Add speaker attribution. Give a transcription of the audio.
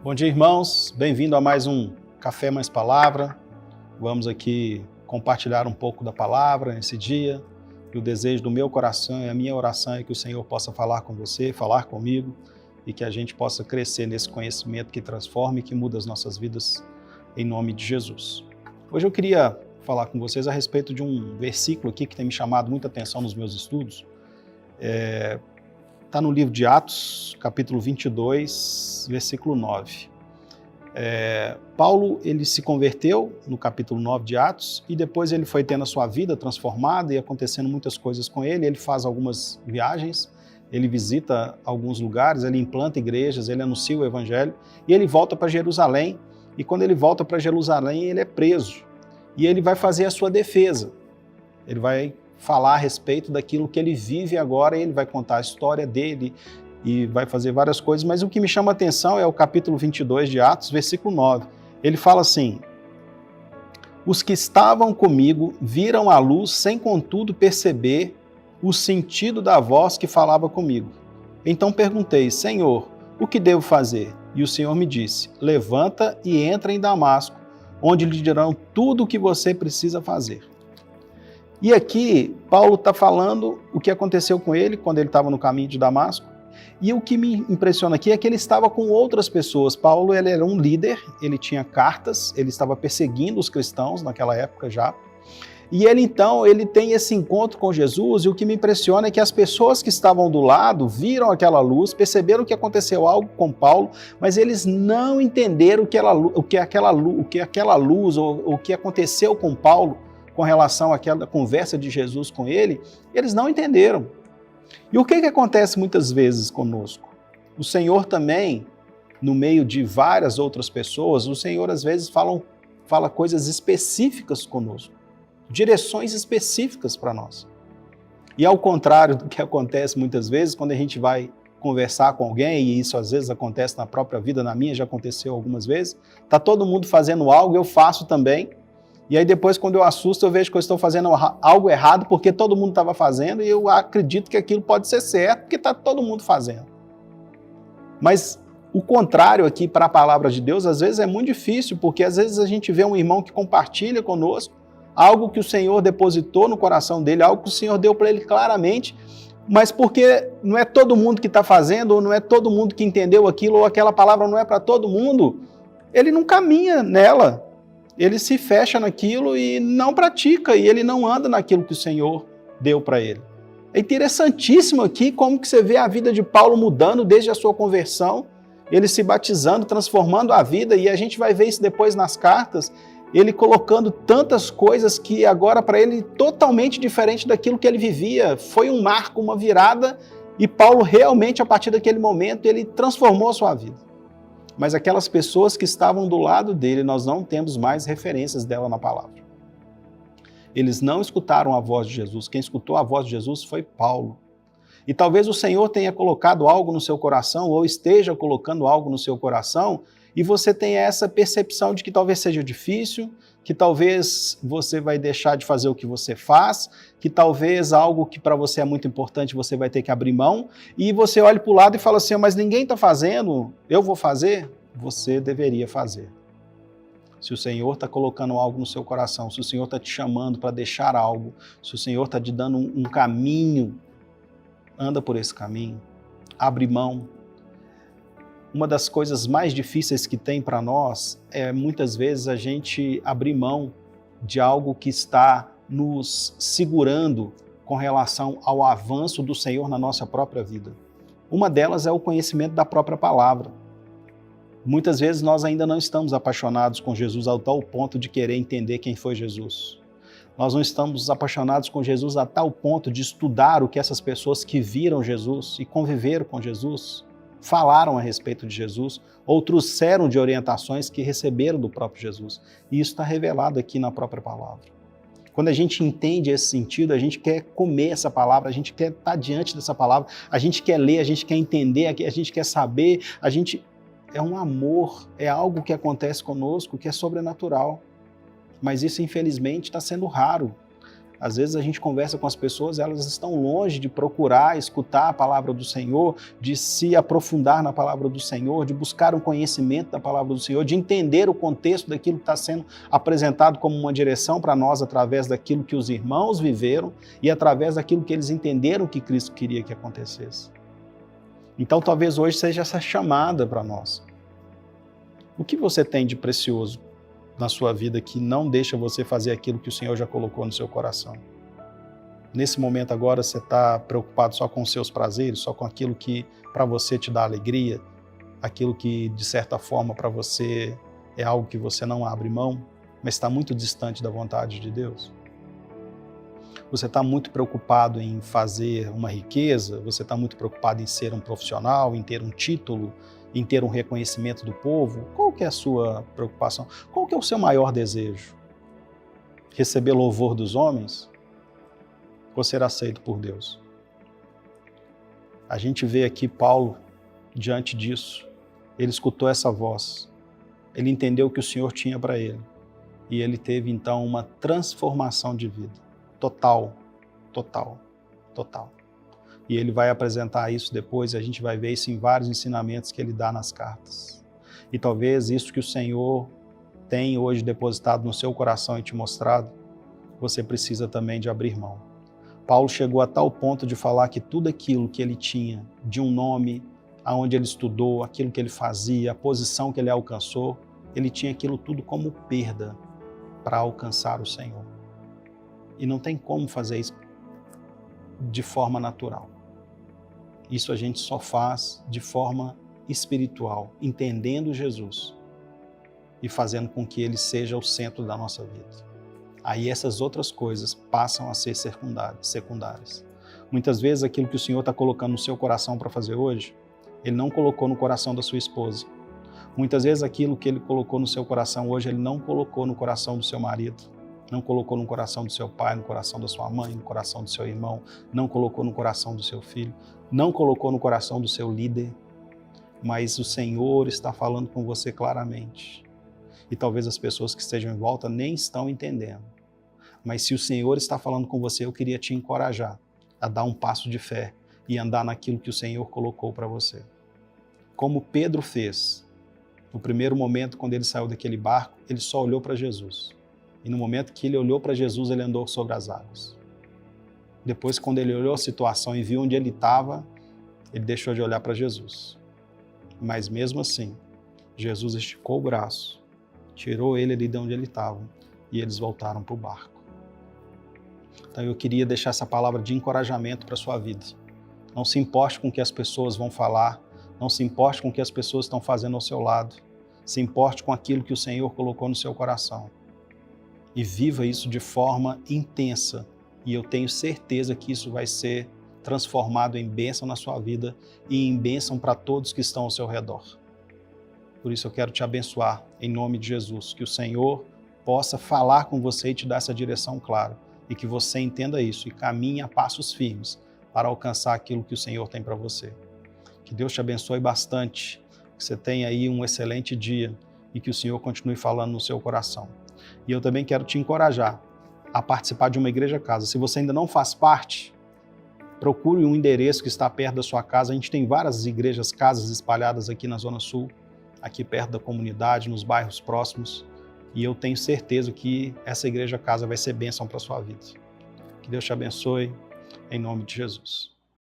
Speaker 1: Bom dia, irmãos. Bem-vindo a mais um Café Mais Palavra. Vamos aqui compartilhar um pouco da palavra nesse dia. E o desejo do meu coração e a minha oração é que o Senhor possa falar com você, falar comigo e que a gente possa crescer nesse conhecimento que transforma e que muda as nossas vidas em nome de Jesus. Hoje eu queria falar com vocês a respeito de um versículo aqui que tem me chamado muita atenção nos meus estudos. Está no livro de Atos, capítulo 22, versículo 9. Paulo, ele se converteu no capítulo 9 de Atos e depois ele foi tendo a sua vida transformada e acontecendo muitas coisas com ele. Ele faz algumas viagens, ele visita alguns lugares, ele implanta igrejas, ele anuncia o evangelho e ele volta para Jerusalém. E quando ele volta para Jerusalém, ele é preso e ele vai fazer a sua defesa. Ele vai falar a respeito daquilo que ele vive agora, ele vai contar a história dele e vai fazer várias coisas, mas o que me chama a atenção é o capítulo 22 de Atos, versículo 9. Ele fala assim: os que estavam comigo viram a luz sem contudo perceber o sentido da voz que falava comigo. Então perguntei: Senhor, o que devo fazer? E o Senhor me disse: levanta e entra em Damasco, onde lhe dirão tudo o que você precisa fazer. E aqui, Paulo está falando o que aconteceu com ele quando ele estava no caminho de Damasco. E o que me impressiona aqui é que ele estava com outras pessoas. Paulo, ele era um líder, ele tinha cartas, ele estava perseguindo os cristãos naquela época já. E ele então, ele tem esse encontro com Jesus, e o que me impressiona é que as pessoas que estavam do lado viram aquela luz, perceberam que aconteceu algo com Paulo, mas eles não entenderam o que aquela luz, ou o que aconteceu com Paulo, com relação àquela conversa de Jesus com ele, eles não entenderam. E o que acontece muitas vezes conosco? O Senhor também, no meio de várias outras pessoas, o Senhor às vezes fala coisas específicas conosco, direções específicas para nós. E ao contrário do que acontece muitas vezes, quando a gente vai conversar com alguém, e isso às vezes acontece na própria vida, na minha já aconteceu algumas vezes, está todo mundo fazendo algo, eu faço também, e aí depois, quando eu assusto, eu vejo que eu estou fazendo algo errado porque todo mundo estava fazendo e eu acredito que aquilo pode ser certo porque está todo mundo fazendo. Mas o contrário aqui para a palavra de Deus, às vezes é muito difícil, porque às vezes a gente vê um irmão que compartilha conosco algo que o Senhor depositou no coração dele, algo que o Senhor deu para ele claramente, mas porque não é todo mundo que está fazendo, ou não é todo mundo que entendeu aquilo, ou aquela palavra não é para todo mundo, ele não caminha nela. Ele se fecha naquilo e não pratica, e ele não anda naquilo que o Senhor deu para ele. É interessantíssimo aqui como que você vê a vida de Paulo mudando desde a sua conversão, ele se batizando, transformando a vida, e a gente vai ver isso depois nas cartas, ele colocando tantas coisas que agora para ele totalmente diferente daquilo que ele vivia. Foi um marco, uma virada, e Paulo realmente, a partir daquele momento, ele transformou a sua vida. Mas aquelas pessoas que estavam do lado dele, nós não temos mais referências dela na palavra. Eles não escutaram a voz de Jesus. Quem escutou a voz de Jesus foi Paulo. E talvez o Senhor tenha colocado algo no seu coração, ou esteja colocando algo no seu coração, e você tenha essa percepção de que talvez seja difícil, que talvez você vai deixar de fazer o que você faz, que talvez algo que para você é muito importante você vai ter que abrir mão, e você olha para o lado e fala assim, mas ninguém está fazendo, eu vou fazer? Você deveria fazer. Se o Senhor está colocando algo no seu coração, se o Senhor está te chamando para deixar algo, se o Senhor está te dando um caminho, anda por esse caminho, abre mão. Uma das coisas mais difíceis que tem para nós é muitas vezes a gente abrir mão de algo que está nos segurando com relação ao avanço do Senhor na nossa própria vida. Uma delas é o conhecimento da própria palavra. Muitas vezes nós ainda não estamos apaixonados com Jesus ao tal ponto de querer entender quem foi Jesus. Nós não estamos apaixonados com Jesus a tal ponto de estudar o que essas pessoas que viram Jesus e conviveram com Jesus falaram a respeito de Jesus, ou trouxeram de orientações que receberam do próprio Jesus. E isso está revelado aqui na própria palavra. Quando a gente entende esse sentido, a gente quer comer essa palavra, a gente quer estar diante dessa palavra, a gente quer ler, a gente quer entender, a gente quer saber, é um amor, é algo que acontece conosco que é sobrenatural. Mas isso, infelizmente, está sendo raro. Às vezes a gente conversa com as pessoas, elas estão longe de procurar, escutar a palavra do Senhor, de se aprofundar na palavra do Senhor, de buscar um conhecimento da palavra do Senhor, de entender o contexto daquilo que está sendo apresentado como uma direção para nós através daquilo que os irmãos viveram e através daquilo que eles entenderam que Cristo queria que acontecesse. Então talvez hoje seja essa chamada para nós. O que você tem de precioso na sua vida que não deixa você fazer aquilo que o Senhor já colocou no seu coração? Nesse momento agora você está preocupado só com os seus prazeres, só com aquilo que para você te dá alegria, aquilo que de certa forma para você é algo que você não abre mão, mas está muito distante da vontade de Deus? Você está muito preocupado em fazer uma riqueza, você está muito preocupado em ser um profissional, em ter um título, em ter um reconhecimento do povo? Qual que é a sua preocupação? Qual que é o seu maior desejo? Receber louvor dos homens? Ou ser aceito por Deus? A gente vê aqui Paulo diante disso. Ele escutou essa voz. Ele entendeu o que o Senhor tinha para ele. E ele teve então uma transformação de vida. Total, total, total. E ele vai apresentar isso depois, e a gente vai ver isso em vários ensinamentos que ele dá nas cartas. E talvez isso que o Senhor tem hoje depositado no seu coração e te mostrado, você precisa também de abrir mão. Paulo chegou a tal ponto de falar que tudo aquilo que ele tinha, de um nome, aonde ele estudou, aquilo que ele fazia, a posição que ele alcançou, ele tinha aquilo tudo como perda para alcançar o Senhor. E não tem como fazer isso de forma natural. Isso a gente só faz de forma espiritual, entendendo Jesus e fazendo com que Ele seja o centro da nossa vida. Aí essas outras coisas passam a ser secundárias. Muitas vezes aquilo que o Senhor está colocando no seu coração para fazer hoje, Ele não colocou no coração da sua esposa. Muitas vezes aquilo que Ele colocou no seu coração hoje, Ele não colocou no coração do seu marido. Não colocou no coração do seu pai, no coração da sua mãe, no coração do seu irmão, não colocou no coração do seu filho, não colocou no coração do seu líder, mas o Senhor está falando com você claramente. E talvez as pessoas que estejam em volta nem estão entendendo. Mas se o Senhor está falando com você, eu queria te encorajar a dar um passo de fé e andar naquilo que o Senhor colocou para você. Como Pedro fez, no primeiro momento, quando ele saiu daquele barco, ele só olhou para Jesus. E no momento que ele olhou para Jesus, ele andou sobre as águas. Depois, quando ele olhou a situação e viu onde ele estava, ele deixou de olhar para Jesus. Mas mesmo assim, Jesus esticou o braço, tirou ele ali de onde ele estava e eles voltaram para o barco. Então eu queria deixar essa palavra de encorajamento para a sua vida. Não se importe com o que as pessoas vão falar, não se importe com o que as pessoas estão fazendo ao seu lado, se importe com aquilo que o Senhor colocou no seu coração. E viva isso de forma intensa. E eu tenho certeza que isso vai ser transformado em bênção na sua vida e em bênção para todos que estão ao seu redor. Por isso eu quero te abençoar em nome de Jesus, que o Senhor possa falar com você e te dar essa direção clara, e que você entenda isso e caminhe a passos firmes para alcançar aquilo que o Senhor tem para você. Que Deus te abençoe bastante, que você tenha aí um excelente dia e que o Senhor continue falando no seu coração. E eu também quero te encorajar a participar de uma igreja casa. Se você ainda não faz parte, procure um endereço que está perto da sua casa. A gente tem várias igrejas casas espalhadas aqui na Zona Sul, aqui perto da comunidade, nos bairros próximos. E eu tenho certeza que essa igreja casa vai ser bênção para a sua vida. Que Deus te abençoe, em nome de Jesus.